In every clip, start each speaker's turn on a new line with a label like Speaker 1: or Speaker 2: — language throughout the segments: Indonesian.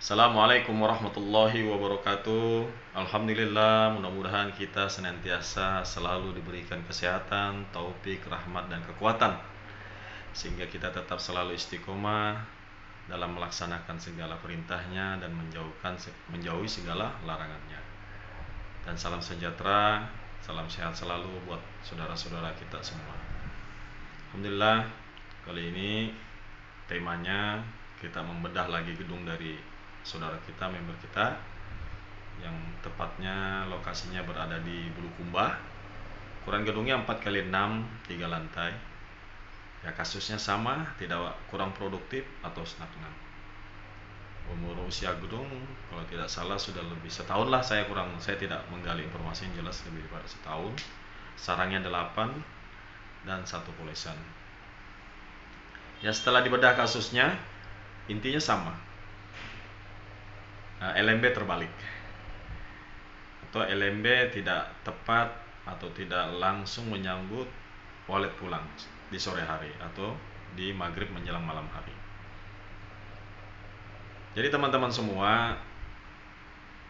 Speaker 1: Assalamualaikum warahmatullahi wabarakatuh. Alhamdulillah, mudah-mudahan kita senantiasa selalu diberikan kesehatan, taufik, rahmat, dan kekuatan sehingga kita tetap selalu istiqomah dalam melaksanakan segala perintahnya dan menjauhi segala larangannya. Dan salam sejahtera, salam sehat selalu buat saudara-saudara kita semua. Alhamdulillah, kali ini temanya kita membedah lagi gedung dari saudara kita, member kita, yang tepatnya lokasinya berada di Bulukumba. Ukuran gedungnya 4x6, 3 lantai. Ya, kasusnya sama, tidak kurang produktif atau stagnan. Umur usia gedung kalau tidak salah sudah lebih setahun lah, saya tidak menggali informasi yang jelas, lebih daripada setahun. Sarangnya 8 dan 1 polesan. Ya, setelah dibedah kasusnya, intinya sama. LMB terbalik, atau LMB tidak tepat atau tidak langsung menyambut walet pulang di sore hari atau di maghrib menjelang malam hari. Jadi teman-teman semua,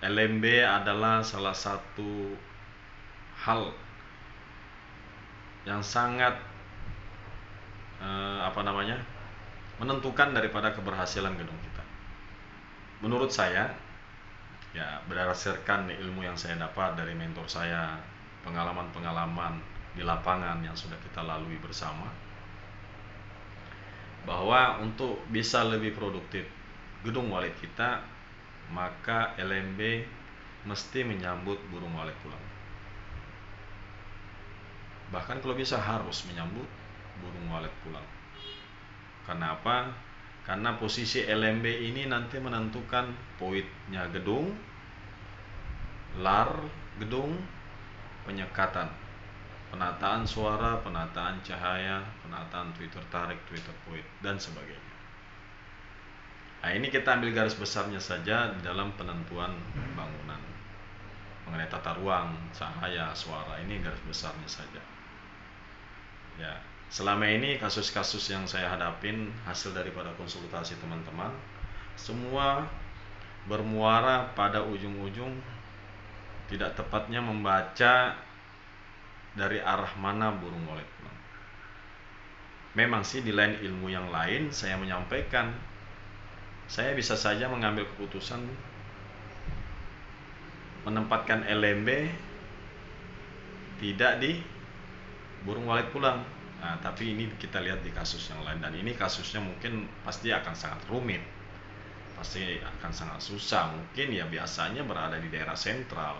Speaker 1: LMB adalah salah satu hal yang sangat menentukan daripada keberhasilan gedung kita. Menurut saya, ya berdasarkan ilmu yang saya dapat dari mentor saya, pengalaman-pengalaman di lapangan yang sudah kita lalui bersama, bahwa untuk bisa lebih produktif gedung walet kita, maka LMB mesti menyambut burung walet pulang. Bahkan kalau bisa harus menyambut burung walet pulang. Kenapa? Karena posisi LMB ini nanti menentukan poidnya gedung, lar gedung, penyekatan, penataan suara, penataan cahaya, penataan Twitter tarik, Twitter poid, dan sebagainya. Nah, ini kita ambil garis besarnya saja di dalam penentuan bangunan mengenai tata ruang, cahaya, suara. Ini garis besarnya saja. Ya, selama ini kasus-kasus yang saya hadapin hasil daripada konsultasi teman-teman, semua bermuara pada ujung-ujung tidak tepatnya membaca dari arah mana burung walet pulang. Memang sih di lain ilmu yang lain saya menyampaikan, saya bisa saja mengambil keputusan menempatkan LMB tidak di burung walet pulang. Nah, tapi ini kita lihat di kasus yang lain, dan ini kasusnya mungkin pasti akan sangat rumit, pasti akan sangat susah. Mungkin ya biasanya berada di daerah sentral,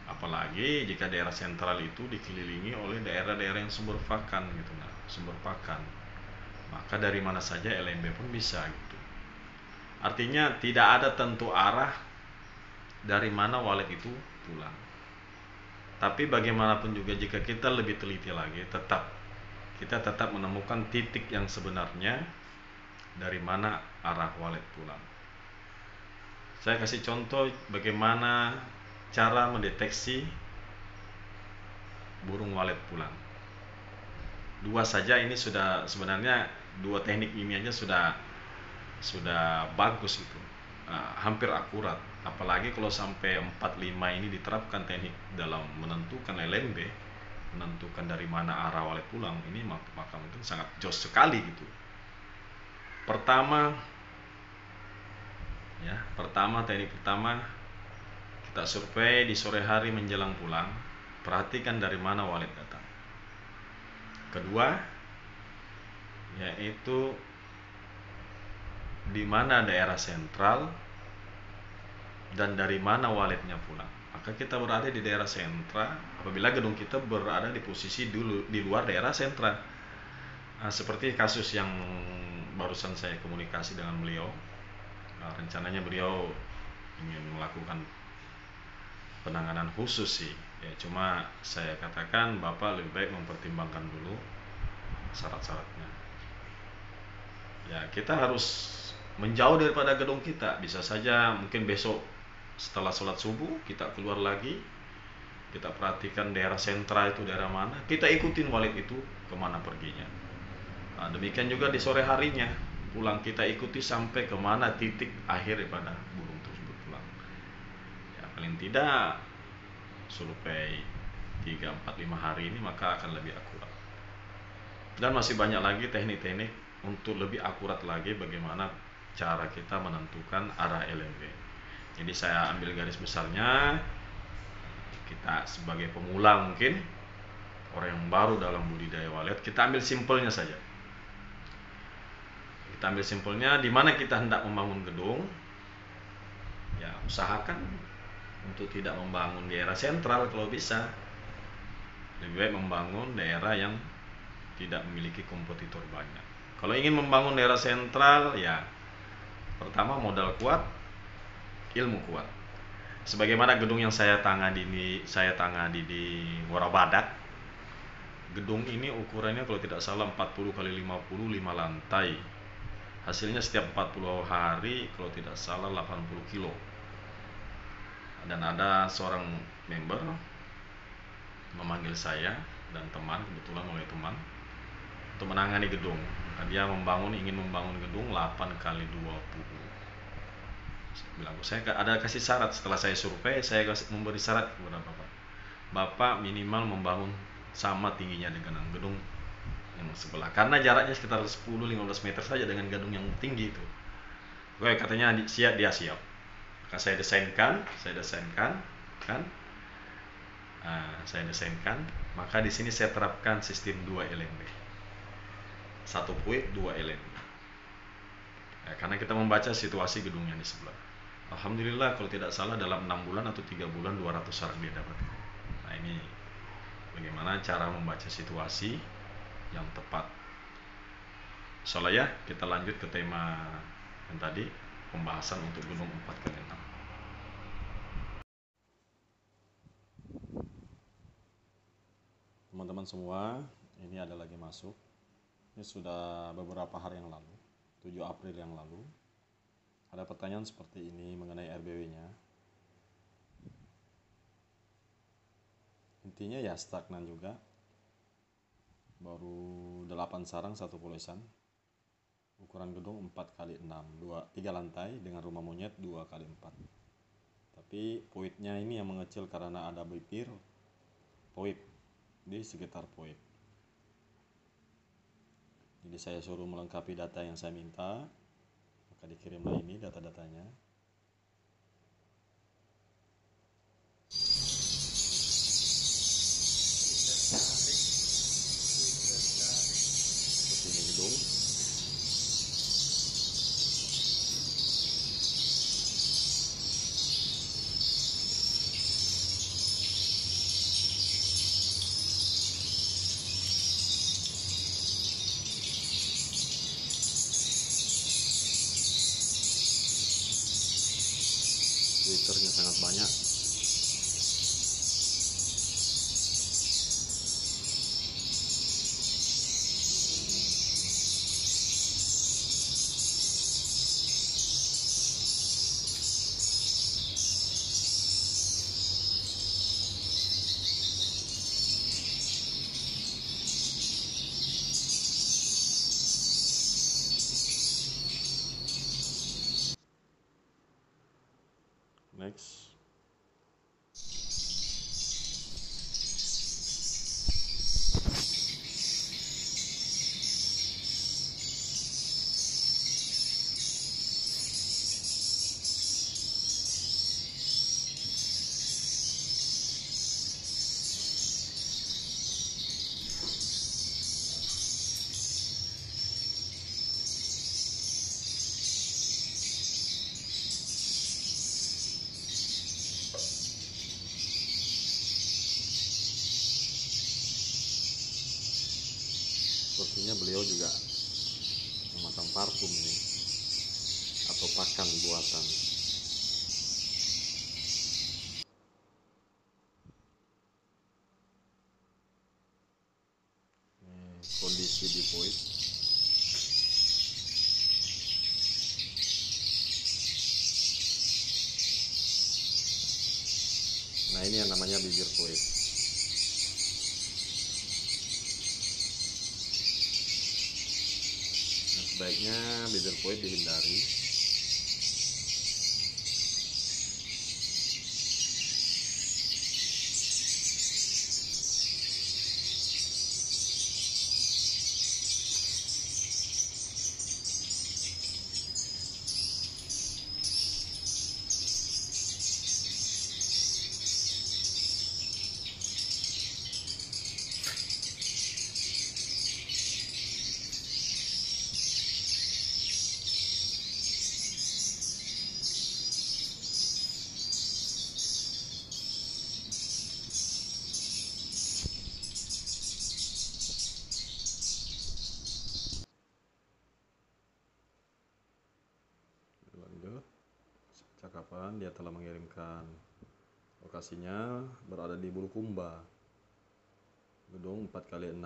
Speaker 1: apalagi jika daerah sentral itu dikelilingi oleh daerah-daerah yang sumber pakan gitu, sumber pakan, maka dari mana saja LMB pun bisa gitu. Artinya tidak ada tentu arah dari mana walet itu pulang. Tapi bagaimanapun juga jika kita lebih teliti lagi, kita tetap menemukan titik yang sebenarnya dari mana arah walet pulang. Saya kasih contoh bagaimana cara mendeteksi burung walet pulang. Dua saja ini sudah, sebenarnya dua teknik ini aja sudah bagus itu, hampir akurat. Apalagi kalau sampai 4-5 ini diterapkan teknik dalam menentukan LMB, menentukan dari mana arah walet pulang, ini maka mungkin sangat jos sekali gitu. Pertama, teknik pertama, kita survei di sore hari menjelang pulang, perhatikan dari mana walet datang. Kedua, yaitu di mana daerah sentral dan dari mana waletnya pulang. Maka kita berada di daerah sentra apabila gedung kita berada di posisi dulu di luar daerah sentra. Seperti kasus yang barusan saya komunikasi dengan beliau. Rencananya beliau ingin melakukan penanganan khusus sih. Ya, cuma saya katakan Bapak lebih baik mempertimbangkan dulu syarat-syaratnya. Ya, kita harus menjauh daripada gedung kita. Bisa saja mungkin besok setelah sholat subuh kita keluar lagi, kita perhatikan daerah sentra itu daerah mana, kita ikutin walet itu kemana perginya. Demikian juga di sore harinya, pulang kita ikuti sampai kemana titik akhir daripada burung tersebut pulang. Ya paling tidak survei 3, 4, 5 hari ini maka akan lebih akurat. Dan masih banyak lagi teknik-teknik untuk lebih akurat lagi bagaimana cara kita menentukan arah LMW. Jadi saya ambil garis besarnya, kita sebagai pemula mungkin, orang yang baru dalam budidaya walet, kita ambil simpelnya saja. Kita ambil simpelnya, di mana kita hendak membangun gedung, ya usahakan untuk tidak membangun di daerah sentral kalau bisa. Lebih baik membangun daerah yang tidak memiliki kompetitor banyak. Kalau ingin membangun daerah sentral, ya pertama modal kuat, ilmu kuat. Sebagaimana gedung yang saya tangani di Warabadak. Gedung ini ukurannya kalau tidak salah 40 kali 50, 5 lantai. Hasilnya setiap 40 hari kalau tidak salah 80 kilo. Dan ada seorang member memanggil saya dan teman, kebetulan oleh teman, untuk menangani gedung. Dia ingin membangun gedung 8 kali 20. Saya ada kasih syarat. Setelah saya survei, saya memberi syarat kepada Bapak minimal membangun sama tingginya dengan gedung yang sebelah, karena jaraknya sekitar 10-15 meter saja dengan gedung yang tinggi itu. Oke, katanya siap, dia siap. Maka saya desainkan kan. Saya desainkan, maka di sini saya terapkan sistem 2 LMB. 1 puit 2 LMB. Ya, karena kita membaca situasi gedungnya di sebelah. Alhamdulillah kalau tidak salah dalam 6 bulan atau 3 bulan 200 sarak dia dapat. Nah, ini bagaimana cara membaca situasi yang tepat. Soalnya kita lanjut ke tema yang tadi, pembahasan untuk gedung 4x6. Teman-teman semua, ini ada lagi masuk. Ini sudah beberapa hari yang lalu, 7 April yang lalu. Ada pertanyaan seperti ini mengenai RBW-nya. Intinya ya stagnan juga. Baru 8 sarang 1 polesan. Ukuran gedung 4x6, 3 lantai dengan rumah monyet 2x4. Tapi poidnya ini yang mengecil karena ada bibir poid di sekitar poid. Jadi saya suruh melengkapi data yang saya minta, maka dikirimlah ini data-datanya. Seperti ini gedung. Liternya sangat banyak. Next. Sepertinya beliau juga memasang parfum nih, atau pakan buatan. Kondisi di poid. Nah, ini yang namanya bibir poid. sebaiknya bibir void dihindari. Lanjut, cakapan dia telah mengirimkan. Lokasinya berada di Bulukumba, gedung 4x6,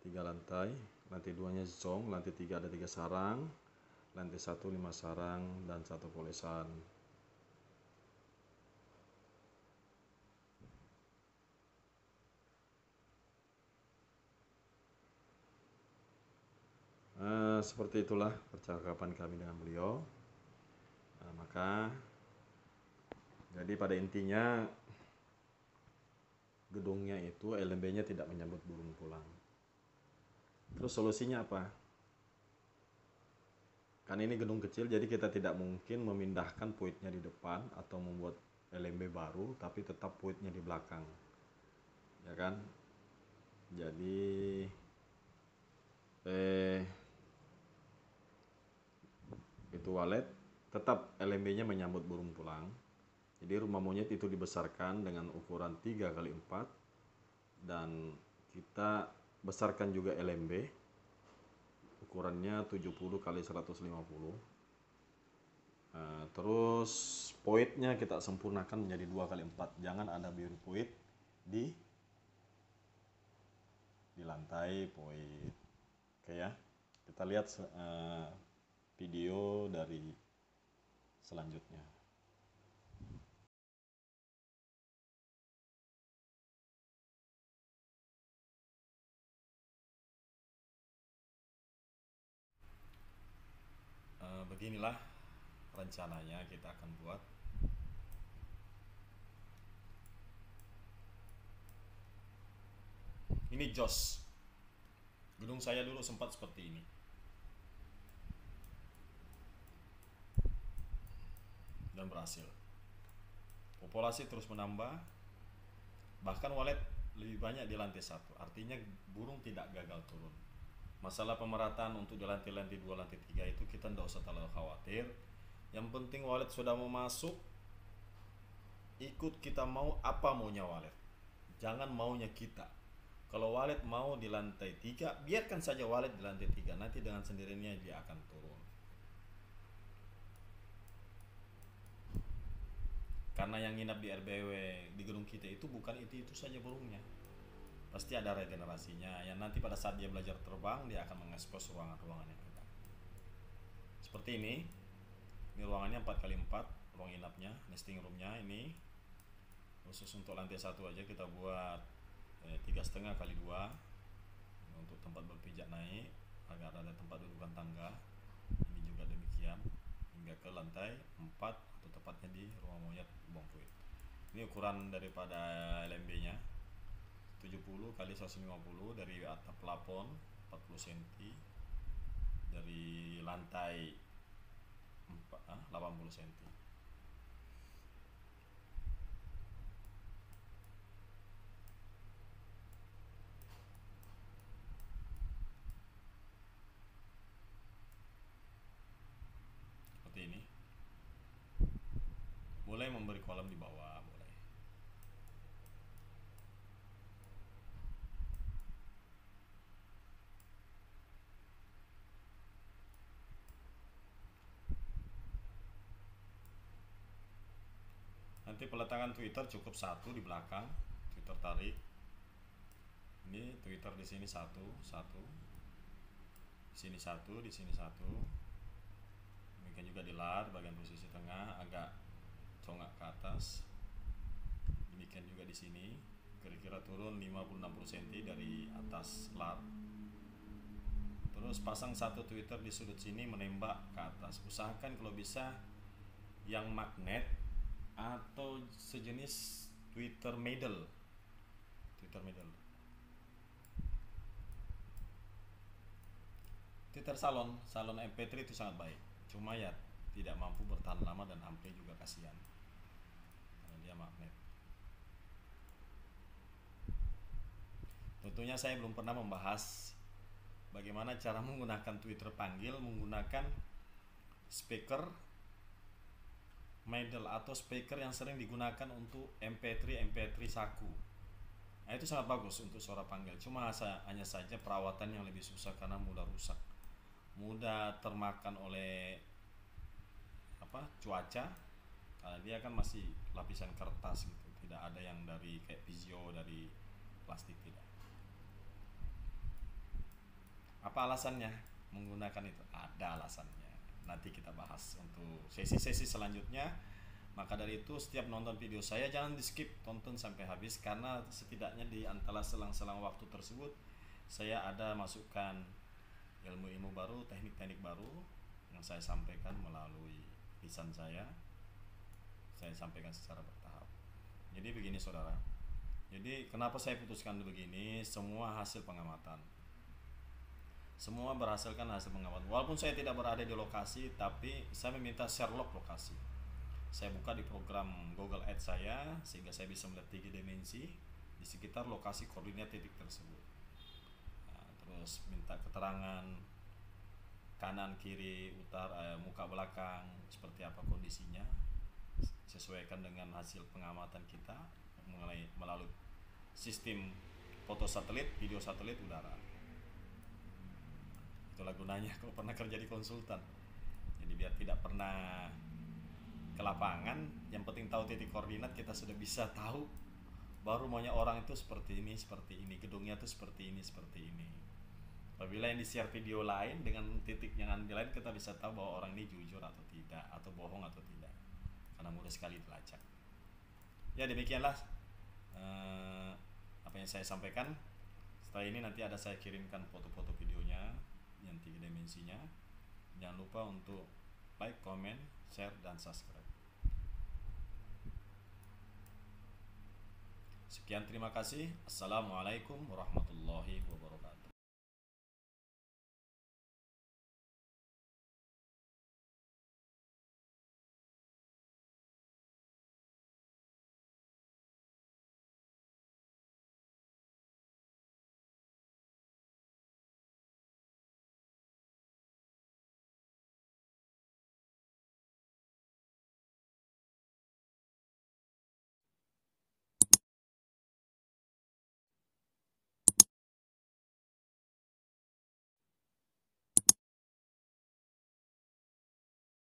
Speaker 1: 3 lantai. Lantai 2-nya zong, lantai 3 ada 3 sarang, lantai 1 5 sarang dan 1 polesan. Seperti itulah percakapan kami dengan beliau. Maka jadi pada intinya gedungnya itu LMB-nya tidak menyambut burung pulang. Terus solusinya apa? Kan ini gedung kecil, jadi kita tidak mungkin memindahkan puitnya di depan atau membuat LMB baru tapi tetap puitnya di belakang, ya kan? Jadi itu walet tetap LMB-nya menyambut burung pulang. Jadi rumah monyet itu dibesarkan dengan ukuran 3x4 dan kita besarkan juga LMB ukurannya 70x150. Terus poitnya kita sempurnakan menjadi 2x4. Jangan ada biru poit di lantai poit. Oke ya, kita lihat video dari selanjutnya. Beginilah rencananya kita akan buat. Ini jos. Gedung saya dulu sempat seperti ini. Dan berhasil. Populasi terus menambah. Bahkan walet lebih banyak di lantai 1. Artinya burung tidak gagal turun. Masalah pemerataan untuk di lantai-lantai 2, lantai 3 itu kita tidak usah terlalu khawatir. Yang penting walet sudah mau masuk, ikut kita mau apa maunya walet. Jangan maunya kita. Kalau walet mau di lantai 3, biarkan saja walet di lantai 3. Nanti dengan sendirinya dia akan turun. Karena yang nginap di RBW di gedung kita itu bukan itu saja burungnya. Pasti ada regenerasinya. Yang nanti pada saat dia belajar terbang, dia akan mengekspos ruangan-ruangan yang ada. Seperti ini. Ini ruangannya 4x4, ruang inapnya, nesting roomnya ini. Khusus untuk lantai 1 aja kita buat 3,5x2 untuk tempat berpijak naik agar ada tempat dudukan tangga. Ini juga demikian hingga ke lantai 4 atau tepatnya di ruang monyet Bongkuit. Ini ukuran daripada LMB nya 70x150 dari atap plafon 40 cm, dari lantai 80 cm. Seperti ini. Boleh memberi kolam di bawah, boleh. Nanti peletakan Twitter cukup 1 di belakang, Twitter tarik. Ini Twitter di sini 1, di sini 1, di sini 1. Demikian juga di lar bagian posisi tengah agak congak ke atas. Demikian juga di sini, kira-kira turun 50-60 cm dari atas lar. Terus pasang satu Twitter di sudut sini menembak ke atas. Usahakan kalau bisa yang magnet atau sejenis Twitter middle. Twitter salon MP3 itu sangat baik. Cuma ya tidak mampu bertahan lama dan ampli juga kasihan. Karena dia magnet. Tentunya saya belum pernah membahas bagaimana cara menggunakan Twitter panggil menggunakan speaker middle atau speaker yang sering digunakan untuk MP3 saku. Nah, itu sangat bagus untuk suara panggil. Cuma hanya saja perawatan yang lebih susah karena mudah rusak, mudah termakan oleh cuaca. Karena dia kan masih lapisan kertas gitu, tidak ada yang dari kayak Vizio dari plastik, tidak. Apa alasannya menggunakan itu? Ada alasannya. Nanti kita bahas untuk sesi-sesi selanjutnya. Maka dari itu setiap nonton video saya jangan di skip, tonton sampai habis, karena setidaknya di antara selang-selang waktu tersebut saya ada masukkan ilmu-ilmu baru, teknik-teknik baru yang saya sampaikan melalui lisan saya sampaikan secara bertahap. Jadi begini saudara, jadi kenapa saya putuskan begini, semua hasil pengamatan, semua berhasilkan hasil pengamatan. Walaupun saya tidak berada di lokasi, tapi saya meminta Sherlock lokasi. Saya buka di program Google Ads saya, sehingga saya bisa melihat 3 dimensi di sekitar lokasi koordinat titik tersebut. Nah, terus minta keterangan kanan, kiri, utara, muka, belakang, seperti apa kondisinya, sesuaikan dengan hasil pengamatan kita melalui sistem foto satelit, video satelit, udara. Itulah gunanya kalau pernah kerja di konsultan. Jadi biar tidak pernah ke lapangan, yang penting tahu titik koordinat, kita sudah bisa tahu baru maunya orang itu seperti ini, gedungnya itu seperti ini. Apabila yang di-share video lain dengan titik yang lain, kita bisa tahu bahwa orang ini jujur atau tidak, atau bohong atau tidak, karena mudah sekali dilacak. Ya demikianlah apa yang saya sampaikan. Setelah ini nanti ada saya kirimkan foto-foto videonya yang 3 dimensinya. Jangan lupa untuk like, comment, share, dan subscribe. Sekian, terima kasih. Assalamualaikum warahmatullahi wabarakatuh.